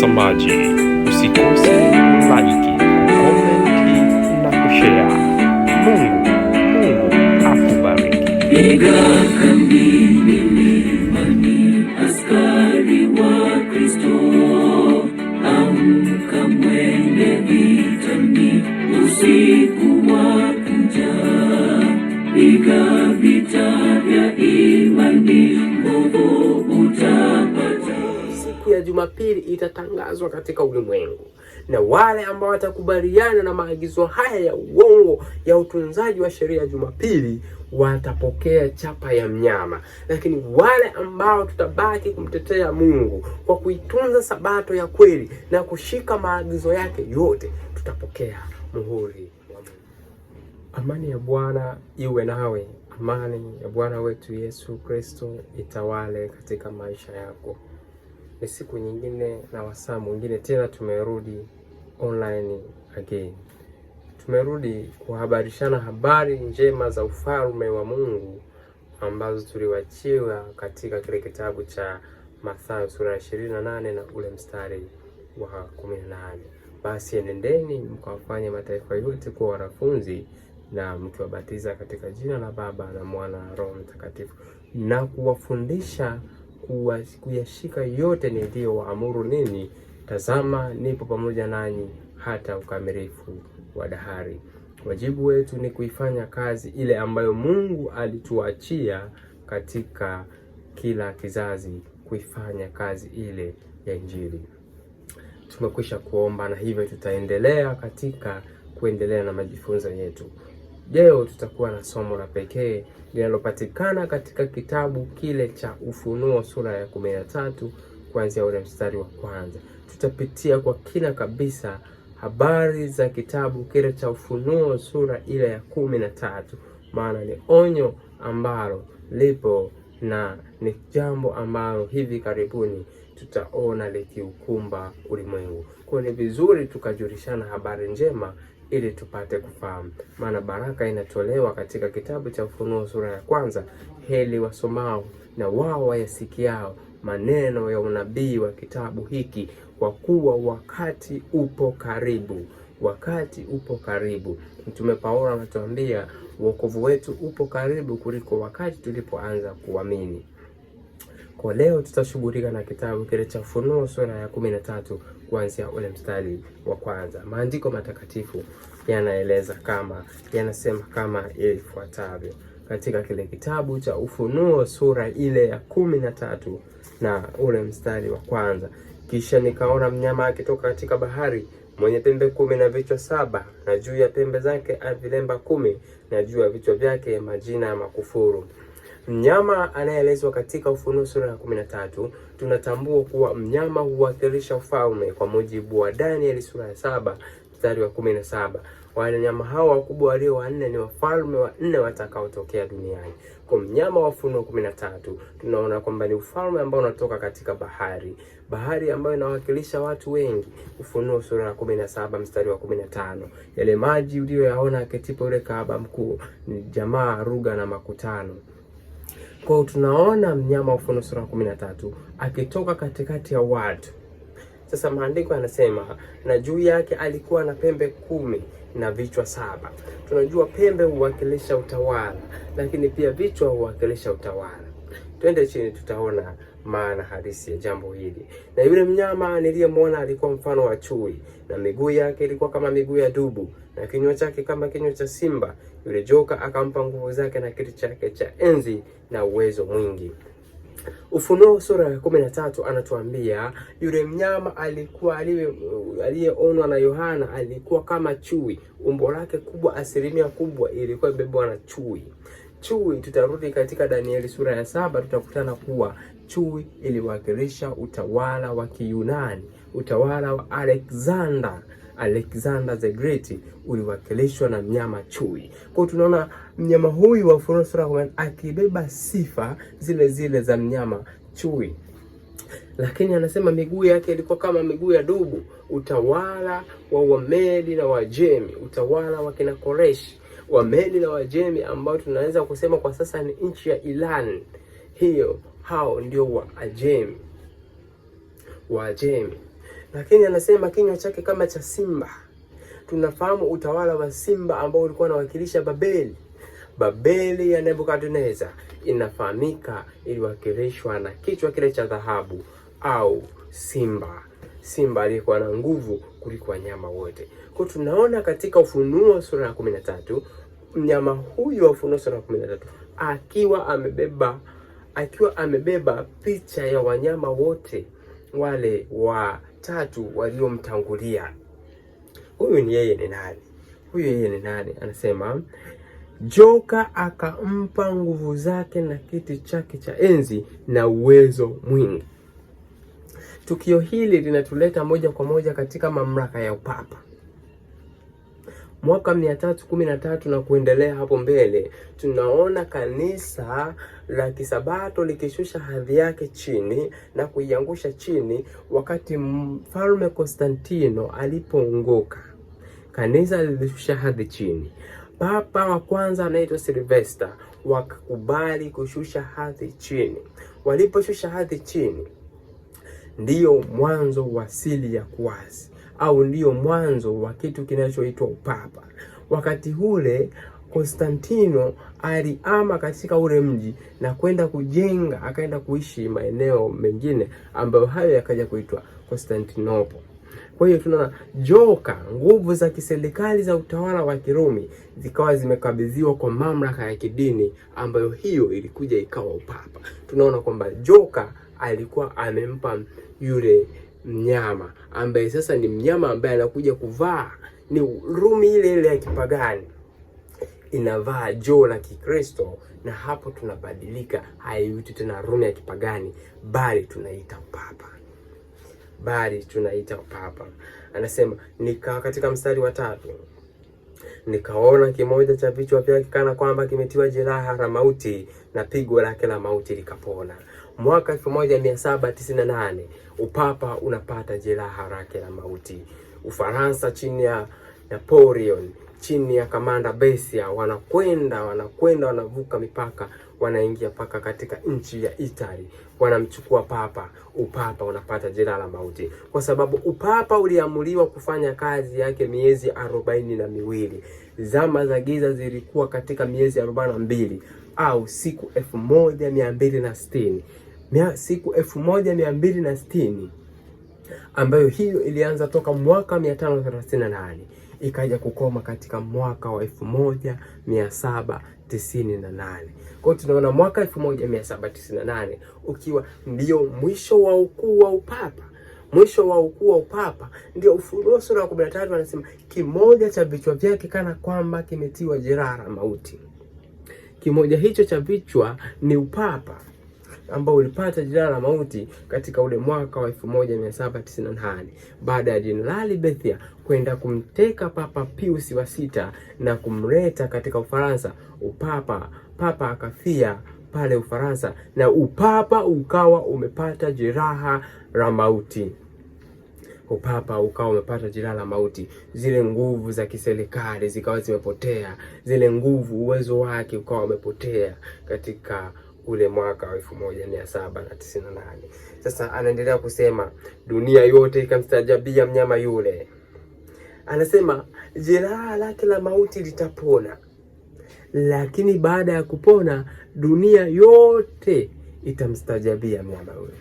mtazamaji, usikose like, comment na kushare. Mungu akubariki. Piga kambi milimani, askari wa Kristo, amka mwende vitani, usiku wakuja. Piga vita vya imani, nguvu utapata. Siku ya Jumapili itatangazwa katika ulimwengu, na wale ambao watakubaliana na maagizo haya ya uongo ya utunzaji wa sheria ya Jumapili watapokea chapa ya mnyama. Lakini wale ambao tutabaki kumtetea Mungu kwa kuitunza sabato ya kweli na kushika maagizo yake yote, tutapokea muhuri wa Mungu. Amani ya Bwana iwe nawe. Amani ya Bwana wetu Yesu Kristo itawale katika maisha yako. Ni siku nyingine na wasaa mwingine tena tumerudi online again. Tumerudi kuhabarishana habari njema za ufalme wa Mungu ambazo tuliwachiwa katika kile kitabu cha Mathayo sura ya 28 na ule mstari wa 18. Basi enendeni mkawafanye mataifa yote kuwa wanafunzi, na mkiwabatiza katika jina la Baba na Mwana na Roho Mtakatifu, na kuwafundisha kuyashika yote niliyowaamuru ninyi. Tazama, nipo pamoja nanyi hata ukamilifu wa dahari. Wajibu wetu ni kuifanya kazi ile ambayo Mungu alituachia katika kila kizazi, kuifanya kazi ile ya Injili. Tumekwisha kuomba na hivyo tutaendelea kuendelea na majifunzo yetu. Leo tutakuwa na somo la pekee linalopatikana katika kitabu kile cha Ufunuo sura ya 13 kuanzia ule mstari wa kwanza. Tutapitia kwa kina kabisa habari za kitabu kile cha Ufunuo sura ile ya 13, maana ni onyo ambalo lipo na ni jambo ambalo hivi karibuni tutaona likiukumba ulimwengu. Kwa ni vizuri tukajulishana habari njema ili tupate kufahamu, maana baraka inatolewa katika kitabu cha Ufunuo sura ya kwanza. Heri wasomao na wao wayasikiao maneno ya unabii wa kitabu hiki, kwa kuwa wakati upo karibu. Wakati upo karibu. Mtume Paulo anatuambia wokovu wetu upo karibu kuliko wakati tulipoanza kuamini. Kwa leo tutashughulika na kitabu kile cha Ufunuo sura ya 13 kuanzia ule mstari wa kwanza. Maandiko matakatifu yanasema kama ifuatavyo katika kile kitabu cha Ufunuo sura ile ya 13 na ule mstari wa kwanza. Kisha nikaona mnyama akitoka katika bahari, mwenye pembe 10 na vichwa 7, na juu ya pembe zake vilemba 10, na juu ya vichwa vyake majina ya makufuru. Mnyama anayeelezwa katika Ufunuo sura ya 13, tunatambua kuwa mnyama huwakilisha ufalme kwa mujibu wa Danieli sura ya 7 mstari wa 17. Wanyama hao wakubwa walio wanne ni wafalme wanne watakaotokea duniani. Kwa mnyama wa Ufunuo 13 tunaona kwamba ni ufalme ambao unatoka katika bahari ambayo inawakilisha watu wengi. Ufunuo sura ya 17 mstari wa 15, yale maji uliyoyaona akitipo yule kahaba mkuu ni jamaa, lugha na makutano. Kwa tunaona mnyama wa Ufunuo sura ya 13 akitoka katikati ya watu. Sasa maandiko yanasema na juu yake alikuwa na pembe 10 na vichwa 7. Tunajua pembe huwakilisha utawala, lakini pia vichwa huwakilisha utawala. Twende chini tutaona maana halisi ya jambo hili. Na yule mnyama niliyemwona alikuwa mfano wa chui, na miguu yake ilikuwa kama miguu ya dubu, na kinywa chake kama kinywa cha simba. Yule joka akampa nguvu zake na kiti chake cha enzi na uwezo mwingi. Ufunuo sura ya 13 anatuambia yule mnyama aliyeonwa na Yohana alikuwa kama chui. Umbo lake kubwa, asilimia kubwa ilikuwa imebebwa na chui. Chui, tutarudi katika Danieli sura ya 7, tutakutana kuwa chui iliwakilisha utawala wa Kiyunani, utawala wa Alexander the Great uliwakilishwa na mnyama chui. Kwa tunaona mnyama huyu wa Ufunuo sura ya akibeba sifa zile za mnyama chui. Lakini anasema miguu yake ilikuwa kama miguu ya dubu, utawala wa Wamedi na Wajemi, utawala wa kina Koreshi. Wamedi na Wajemi ambao tunaweza kusema kwa sasa ni nchi ya Iran. Hao ndio Waajemi. lakini anasema kinywa chake kama cha simba. Tunafahamu utawala wa simba ambao ulikuwa unawakilisha Babeli. Babeli ya Nebukadneza inafahamika iliwakilishwa na kichwa kile cha dhahabu au simba. Simba aliyekuwa na nguvu kuliko wanyama wote. Kwa tunaona katika Ufunuo sura ya 13, mnyama huyu wa Ufunuo sura ya 13 akiwa amebeba picha ya wanyama wote wale watatu waliomtangulia. Huyu yeye ni nani? Anasema joka akampa nguvu zake na kiti chake cha enzi na uwezo mwingi. Tukio hili linatuleta moja kwa moja katika mamlaka ya upapa. Mwaka 313 na kuendelea hapo mbele, tunaona kanisa la Kisabato likishusha hadhi yake chini na kuiangusha chini wakati Mfalme Konstantino alipoongoka. Kanisa lilishusha hadhi chini. Papa wa kwanza anaitwa Silvester wakakubali kushusha hadhi chini. Waliposhusha hadhi chini, ndiyo mwanzo wa siri ya kuasi au ndiyo mwanzo wa kitu kinachoitwa upapa. Wakati ule Konstantino aliama katika ule mji na kwenda kujenga, akaenda kuishi maeneo mengine ambayo hayo yakaja kuitwa Konstantinople. Kwa hiyo tunaona joka, nguvu za kiserikali za utawala wa Kirumi zikawa zimekabidhiwa kwa mamlaka ya kidini ambayo hiyo ilikuja ikawa upapa. Tunaona kwamba joka alikuwa amempa yule mnyama ambaye sasa ni mnyama ambaye anakuja kuvaa, ni Rumi ile ya kipagani inavaa joo la Kikristo, na hapo tunabadilika, haiitwi tena Rumi ya kipagani bali tunaita upapa. Anasema katika mstari wa 3, nikaona kimoja cha vichwa vyake kana kwamba kimetiwa jeraha la mauti na pigo lake la mauti likapona. Mwaka 1798 upapa unapata jeraha lake la mauti. Ufaransa chini ya Napoleon, chini ya kamanda Bessia, wanavuka mipaka, wanaingia paka katika nchi ya Italy, wanamchukua papa. Upapa unapata jeraha la mauti kwa sababu upapa uliamuliwa kufanya kazi yake miezi 42. Zama za giza zilikuwa katika miezi 42 au siku 1260. Siku 1260 ambayo hiyo ilianza toka mwaka 538 ikaja kukoma katika mwaka wa 1798. Kwa hiyo tunaona mwaka 1798 ukiwa ndio mwisho wa ukuu wa upapa. Mwisho wa ukuu wa upapa ndio Ufunuo sura ya 13 anasema kimoja cha vichwa vyake kana kwamba kimetiwa jeraha la mauti. Kimoja hicho cha vichwa ni upapa ambao ulipata jeraha la mauti katika ule mwaka wa 1798 baada ya Jenerali Bessia kwenda kumteka Papa Pius wa 6 na kumleta katika Ufaransa. Papa akafia pale Ufaransa na upapa ukawa umepata jeraha la mauti. Zile nguvu za kiserikali zikawa zimepotea, zile nguvu, uwezo wake ukawa umepotea katika ule mwaka wa 1798. Sasa anaendelea kusema dunia yote ikamstajabia mnyama yule. Anasema jeraha lake la mauti litapona, lakini baada ya kupona dunia yote itamstajabia mnyama yule.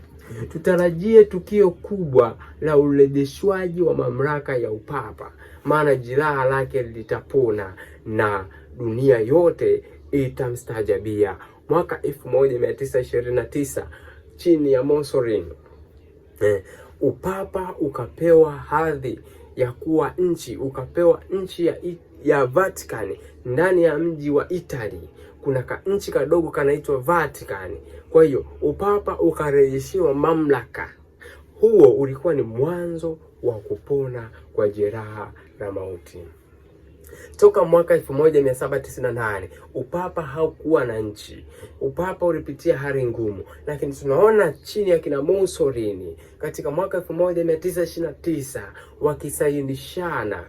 Tutarajie tukio kubwa la urejeshwaji wa mamlaka ya upapa, maana jeraha lake litapona na dunia yote itamstajabia. Mwaka 1929 chini ya Mussolini, upapa ukapewa hadhi ya kuwa nchi, ukapewa nchi ya Vatican ndani ya mji wa Italy. Kuna nchi kadogo kanaitwa Vatican. Kwa hiyo upapa ukarejeshiwa mamlaka. Huo ulikuwa ni mwanzo wa kupona kwa jeraha la mauti. Toka mwaka 1798 upapa haukuwa na nchi. Upapa ulipitia hali ngumu, lakini tunaona chini ya kina Mussolini katika mwaka 1929 wakisainishana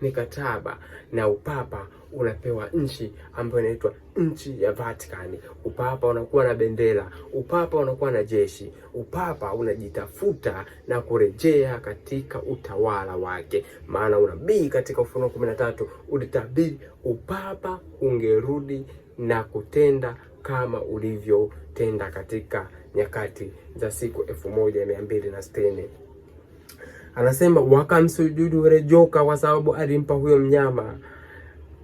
mikataba na upapa unapewa nchi ambayo inaitwa nchi ya Vatican. Upapa unakuwa na bendera, upapa unakuwa na jeshi, upapa unajitafuta na kurejea katika utawala wake. Maana unabii katika Ufunuo 13 ulitabiri upapa ungerudi na kutenda kama ulivyotenda katika nyakati za siku 1260. Anasema wakamsujudu yule joka kwa sababu alimpa huyo mnyama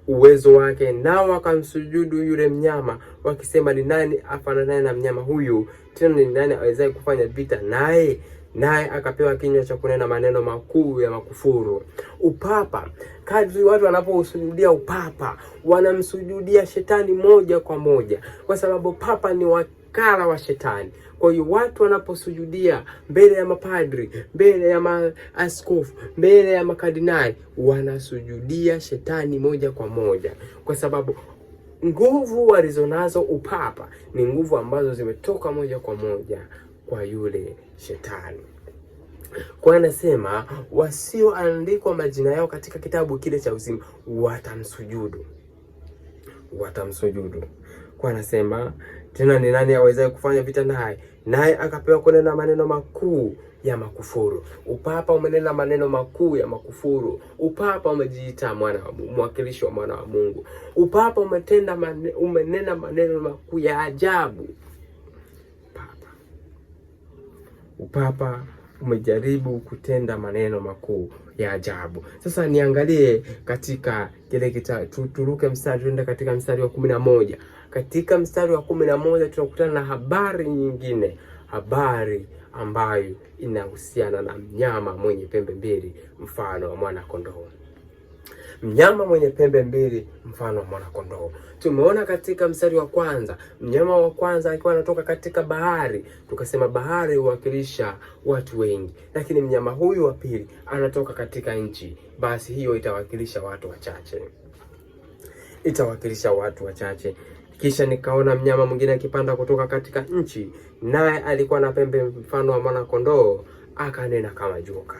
uwezo wake, nao wakamsujudu yule mnyama wakisema, ni nani afananaye na mnyama huyu? Tena ni nani awezaye kufanya vita naye? Naye akapewa kinywa cha kunena maneno makuu ya makufuru. Upapa, kadri watu wanaposujudia upapa, wanamsujudia shetani moja kwa moja, kwa sababu papa ni wakala wa shetani. Kwa hiyo watu wanaposujudia mbele ya mapadri, mbele ya maaskofu, mbele ya makardinali, wanasujudia shetani moja kwa moja, kwa sababu nguvu walizonazo upapa ni nguvu ambazo zimetoka moja kwa moja kwa yule shetani. Kwa anasema wasioandikwa majina yao katika kitabu kile cha uzima watamsujudu. Kwa anasema tena, ni nani awezaye kufanya vita naye? Naye akapewa kunena maneno makuu ya makufuru. Upapa umenena maneno makuu ya makufuru. Upapa umejiita mwakilishi wa mwana wa Mungu. Upapa umenena maneno makuu ya ajabu. Upapa umejaribu kutenda maneno makuu ya ajabu. Sasa niangalie katika kile kitabu, turuke mstari, tuende katika mstari wa 11. Katika mstari wa 11 tunakutana na habari nyingine, habari ambayo inahusiana na mnyama mwenye pembe mbili mfano wa mwana kondoo. Mnyama mwenye pembe mbili mfano wa mwana kondoo. Tumeona katika mstari wa kwanza, mnyama wa kwanza alikuwa anatoka katika bahari. Tukasema bahari huwakilisha watu wengi, lakini mnyama huyu wa pili anatoka katika nchi. Basi hiyo itawakilisha watu wachache. Kisha nikaona mnyama mwingine akipanda kutoka katika nchi, naye alikuwa na pembe mfano wa mwana kondoo, akanena kama joka.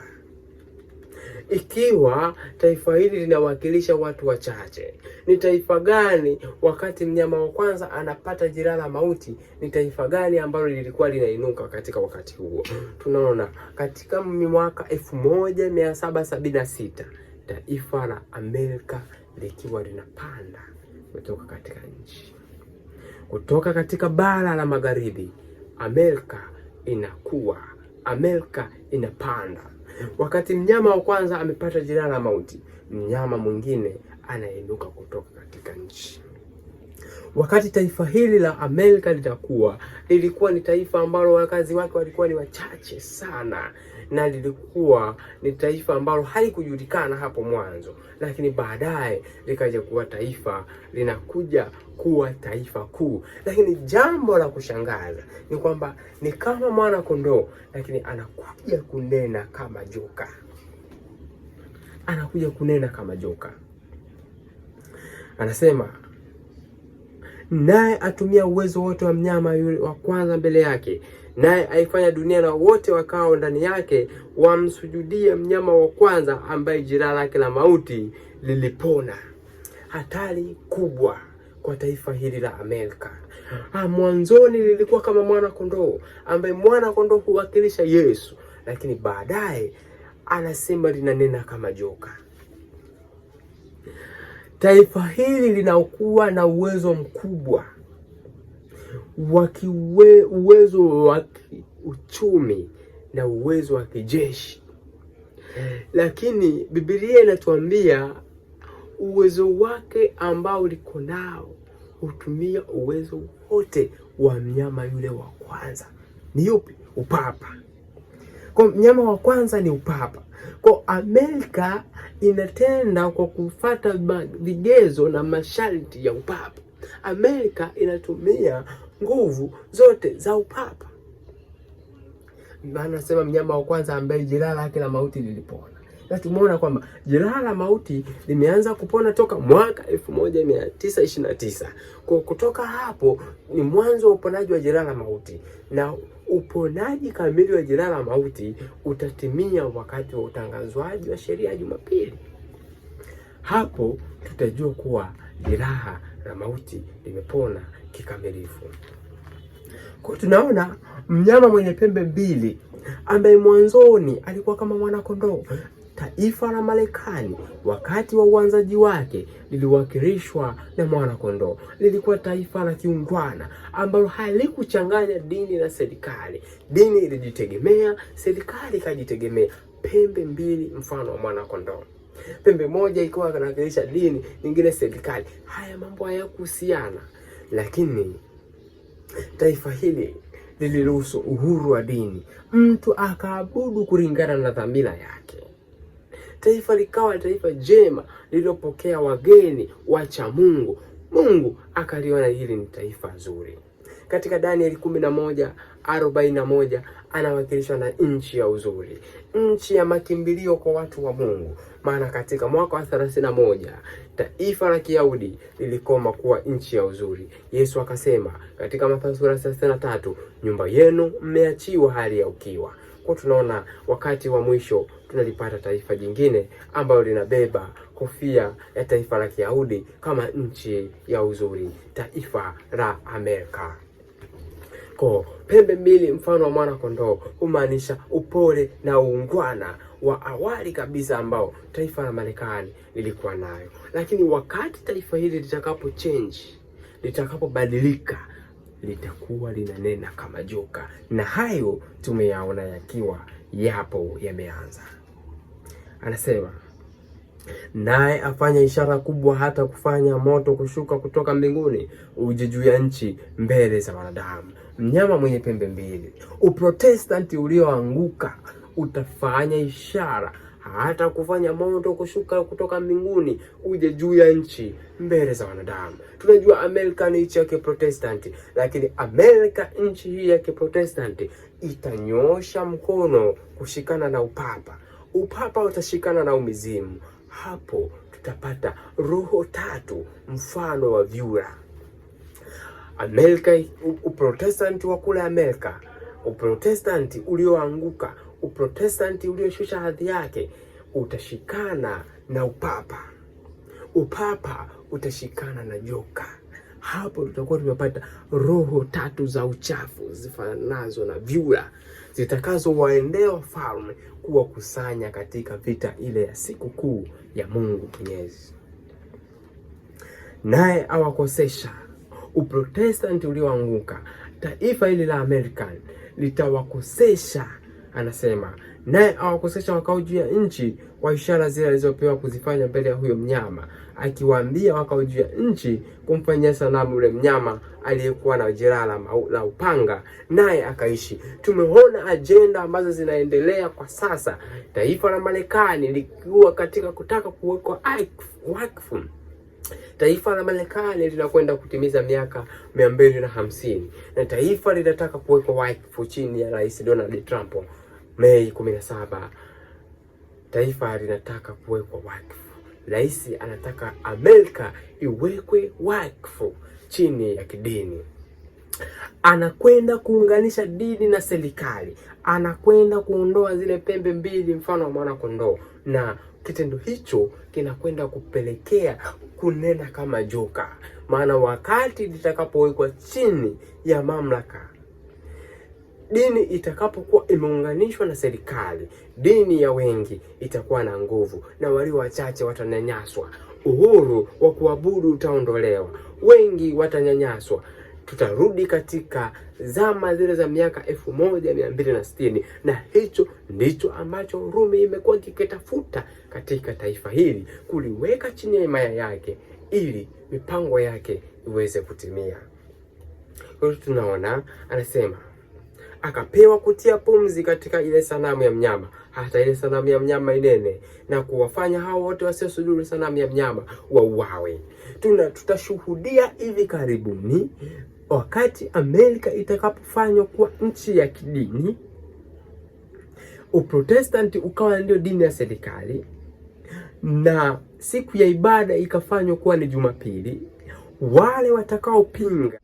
Ikiwa taifa hili linawakilisha watu wachache, ni taifa gani wakati mnyama wa kwanza anapata jeraha la mauti? Ni taifa gani ambalo lilikuwa linainuka katika wakati huo? Tunaona katika mwaka 1776 taifa la Amerika likiwa linapanda kutoka katika nchi, kutoka katika bara la magharibi. Amerika inapanda. Wakati mnyama wa kwanza amepata jeraha la mauti, mnyama mwingine anainuka kutoka katika nchi. Wakati taifa hili la Amerika lilikuwa ni taifa ambalo wakazi wake walikuwa ni wachache sana, na lilikuwa ni taifa ambalo halikujulikana hapo mwanzo, lakini baadaye likaja kuwa taifa, linakuja kuwa taifa kuu. Lakini jambo la kushangaza ni kwamba ni kama mwana kondoo, lakini anakuja kunena kama joka. Anasema, naye atumia uwezo wote wa mnyama yule wa kwanza mbele yake, naye aifanya dunia na wote wakao ndani yake wamsujudie mnyama wa kwanza, ambaye jeraha lake la mauti lilipona. Hatari kubwa kwa taifa hili la Amerika. Mwanzoni lilikuwa kama mwana kondoo, ambaye mwana kondoo huwakilisha Yesu, lakini baadaye anasema linanena kama joka. Taifa hili linakuwa na uwezo mkubwa uwezo wa uchumi na uwezo wa kijeshi, lakini Biblia inatuambia uwezo wake ambao liko nao hutumia uwezo wote wa mnyama yule wa kwanza. Ni yupi? Upapa. Kwa mnyama wa kwanza ni upapa. Kwa Amerika inatenda kwa kufuata vigezo na masharti ya upapa. Amerika inatumia nguvu zote za upapa. Anasema mnyama wa kwanza ambaye jeraha lake la mauti lilipona. Na tumeona kwamba jeraha la mauti limeanza kupona toka mwaka 1929. Kwa kutoka hapo ni mwanzo wa uponaji wa jeraha la mauti, na uponaji kamili wa jeraha la mauti utatimia wakati wa utangazwaji wa sheria ya Jumapili. Hapo tutajua kuwa jeraha la mauti limepona kikamilifu. Kwa tunaona mnyama mwenye pembe mbili ambaye mwanzoni alikuwa kama mwana kondoo. Taifa la Marekani wakati wa uanzaji wake liliwakilishwa na mwana kondoo. Lilikuwa taifa la kiungwana ambalo halikuchanganya dini na serikali. Dini ilijitegemea, serikali ikajitegemea. Pembe mbili mfano wa mwana kondoo. Pembe moja ilikuwa inawakilisha dini, nyingine serikali. Haya mambo hayakuhusiana, lakini taifa hili liliruhusu uhuru wa dini, mtu akaabudu kulingana na dhamira yake. Taifa likawa taifa jema lililopokea wageni wacha Mungu. Mungu akaliona hili ni taifa zuri. Katika Danieli 11:41 anawakilishwa na nchi ya uzuri, nchi ya makimbilio kwa watu wa Mungu. Maana katika mwaka wa 31 taifa la Kiyahudi lilikoma kuwa nchi ya uzuri. Yesu akasema katika Mathayo 33, nyumba yenu mmeachiwa hali ya ukiwa. Kwa tunaona wakati wa mwisho tunalipata taifa jingine ambalo linabeba kofia ya taifa la Kiyahudi kama nchi ya uzuri, taifa la Amerika. Kwa pembe mbili mfano wa mwana kondoo humaanisha upole na uungwana wa awali kabisa ambao taifa la Marekani lilikuwa nayo. Lakini wakati taifa hili litakapobadilika, litakuwa linanena kama joka, na hayo tumeyaona yakiwa yameanza. Anasema, naye afanya ishara kubwa, hata kufanya moto kushuka kutoka mbinguni uje juu ya nchi mbele za wanadamu. Mnyama mwenye pembe mbili, Uprotestanti ulioanguka, utafanya ishara hata kufanya moto kushuka kutoka mbinguni uje juu ya nchi mbele za wanadamu. Tunajua Amerika ni nchi ya Kiprotestanti, lakini Amerika, nchi hii ya Kiprotestanti, itanyoosha mkono kushikana na upapa. Upapa utashikana na umizimu. Hapo tutapata roho tatu mfano wa vyura. Amerika, Uprotestanti wa kule Amerika, Uprotestanti ulioanguka, Uprotestanti ulioshusha hadhi yake, utashikana na upapa. Upapa utashikana na joka. Hapo tutakuwa tumepata roho tatu za uchafu zifananazo na vyura, zitakazowaendea wafalme kuwakusanya katika vita ile ya siku kuu ya Mungu Mwenyezi. Naye awakosesha. Uprotestanti ulioanguka, taifa hili la American litawakosesha. Anasema, naye awakosesha wakao juu ya nchi kwa ishara zile alizopewa kuzifanya mbele ya huyo mnyama, akiwaambia wakao juu ya nchi kumfanyia sanamu yule mnyama aliyekuwa na jeraha la upanga, naye akaishi. Tumeona ajenda ambazo zinaendelea kwa sasa. Taifa la Marekani likiwa katika kutaka kuwekwa wakfu. Taifa la Marekani linakwenda kutimiza miaka 250 na taifa linataka kuwekwa wakfu chini ya Rais Donald Trump. Mei 17 taifa linataka kuwekwa wakfu. Rais anataka Amerika iwekwe wakfu chini ya kidini. Anakwenda kuunganisha dini na serikali. Anakwenda kuondoa zile pembe mbili mfano wa mwana kondoo, na kitendo hicho kinakwenda kupelekea kunena kama joka. Maana wakati litakapowekwa chini ya mamlaka, dini itakapokuwa imeunganishwa na serikali, dini ya wengi itakuwa na nguvu na walio wachache watanyanyaswa. Uhuru wa kuabudu utaondolewa, wengi watanyanyaswa. Tutarudi katika zama zile za miaka 1260, na hicho ndicho ambacho Rumi imekuwa kikitafuta katika taifa hili, kuliweka chini ya himaya yake ili mipango yake iweze kutimia. Kwa hiyo tunaona anasema, akapewa kutia pumzi katika ile sanamu ya mnyama, hata ile sanamu ya mnyama inene, na kuwafanya hao wote wasiosujudu sanamu ya mnyama wauawe. Tutashuhudia hivi karibuni wakati Amerika itakapofanywa kuwa nchi ya kidini, Uprotestanti ukawa ndio dini ya serikali, na siku ya ibada ikafanywa kuwa ni Jumapili. Wale watakaopinga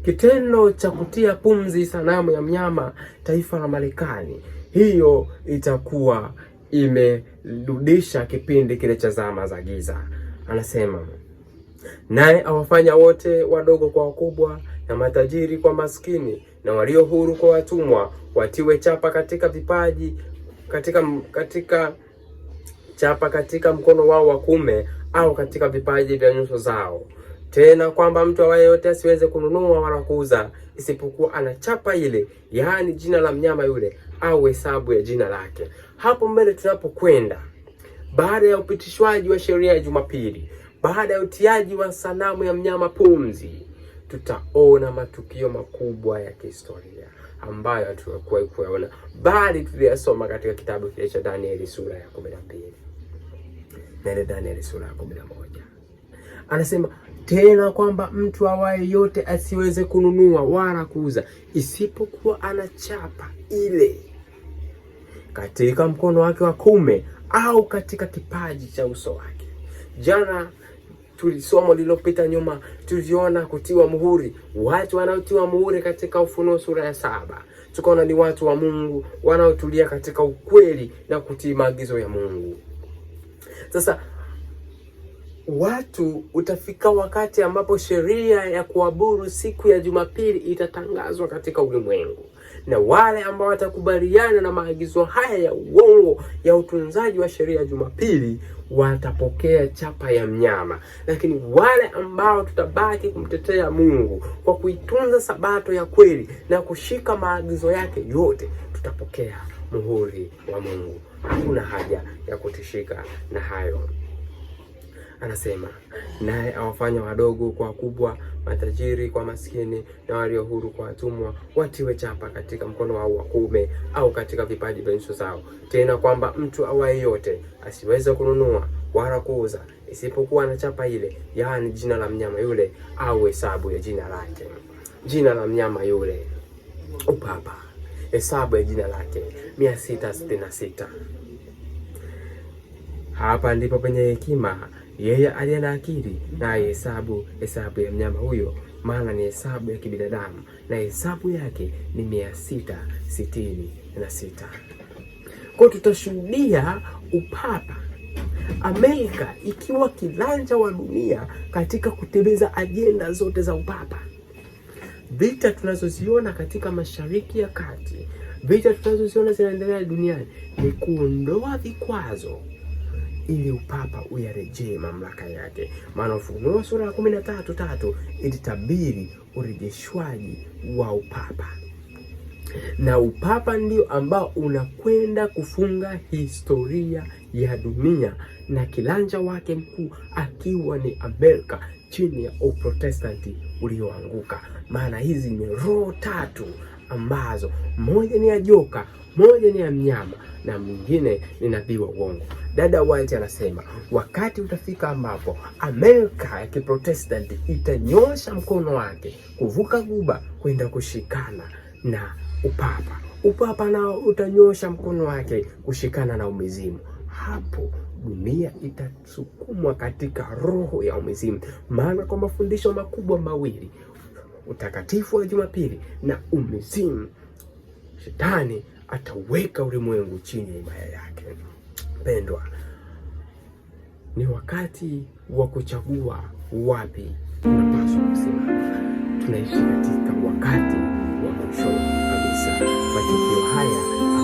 kitendo cha kutia pumzi sanamu ya mnyama taifa la Marekani, hiyo itakuwa imerudisha kipindi kile cha zama za giza. Anasema, naye awafanya wote wadogo kwa wakubwa, na matajiri kwa maskini, na walio huru kwa watumwa, watiwe chapa katika vipaji chapa katika mkono wao wa kuume, au katika vipaji vya nyuso zao. Tena kwamba mtu awaye yote asiweze kununua wala kuuza, isipokuwa ana chapa ile, yaani jina la mnyama yule, au hesabu ya jina lake. Hapo mbele tunapokwenda, baada ya upitishwaji wa sheria ya Jumapili, baada ya utiaji wa sanamu ya mnyama pumzi, tutaona matukio makubwa ya kihistoria ambayo hatukuwahi kuyaona, bali tuliyasoma katika kitabu kile cha Danieli sura ya 12 na ile Danieli sura ya 11. Anasema tena kwamba mtu awaye yote asiweze kununua wala kuuza, isipokuwa ana chapa ile katika mkono wake wa kuume, au katika kipaji cha uso wake. Jana tulisoma lililopita nyuma, tuliona kutiwa muhuri. Watu wanaotiwa muhuri katika Ufunuo sura ya 7, tukaona ni watu wa Mungu wanaotulia katika ukweli na kutii maagizo ya Mungu. Sasa utafika wakati ambapo sheria ya kuabudu siku ya Jumapili itatangazwa katika ulimwengu, na wale ambao watakubaliana na maagizo haya ya uongo ya utunzaji wa sheria ya Jumapili watapokea chapa ya mnyama. Lakini wale ambao tutabaki kumtetea Mungu kwa kuitunza sabato ya kweli na kushika maagizo yake yote, tutapokea muhuri wa Mungu. Hakuna haja ya kutishika na hayo. Anasema, naye awafanya wadogo kwa wakubwa, matajiri kwa maskini, na walio huru kwa watumwa, watiwe chapa katika mkono wao wa kuume, au katika vipaji vya nyuso zao. Tena kwamba mtu awaye yote asiweze kununua wala kuuza, isipokuwa na chapa ile, yaani jina la mnyama yule, au hesabu ya jina lake. Jina la mnyama yule, upapa. Hesabu ya jina lake 666. Hapa ndipo penye hekima yeye aliye na akili, na hesabu ya mnyama huyo, maana ni hesabu ya kibinadamu, na hesabu yake ni 666. Kwa tutashuhudia upapa, Amerika ikiwa kilanja wa dunia katika kutimiza ajenda zote za upapa. Vita tunazoziona katika Mashariki ya Kati, vita tunazoziona zinaendelea duniani, ni kuondoa vikwazo ili upapa uyarejee mamlaka yake. Maana Ufunuo sura ya 13:3 ilitabiri urejeshwaji wa upapa, na upapa ndio ambao unakwenda kufunga historia ya dunia, na kilanja wake mkuu akiwa ni Amerika chini ya Uprotestanti ulioanguka. Maana hizi ni roho tatu ambazo moja ni ya joka, moja ni ya mnyama, na mwingine ni nabii wa uongo. Dada White anasema wakati utafika ambapo Amerika ya Kiprotestanti itanyosha mkono wake kuvuka guba kwenda kushikana na upapa. Upapa nao utanyosha mkono wake kushikana na umizimu. Hapo dunia itasukumwa katika roho ya umizimu. Maana kwa mafundisho makubwa mawili, utakatifu wa Jumapili na umizimu, Shetani ataweka ulimwengu chini ya himaya yake. Pendwa, ni wakati wa kuchagua wapi tunapaswa kusimama. Tunaishi katika wakati wa mwisho kabisa. Matukio haya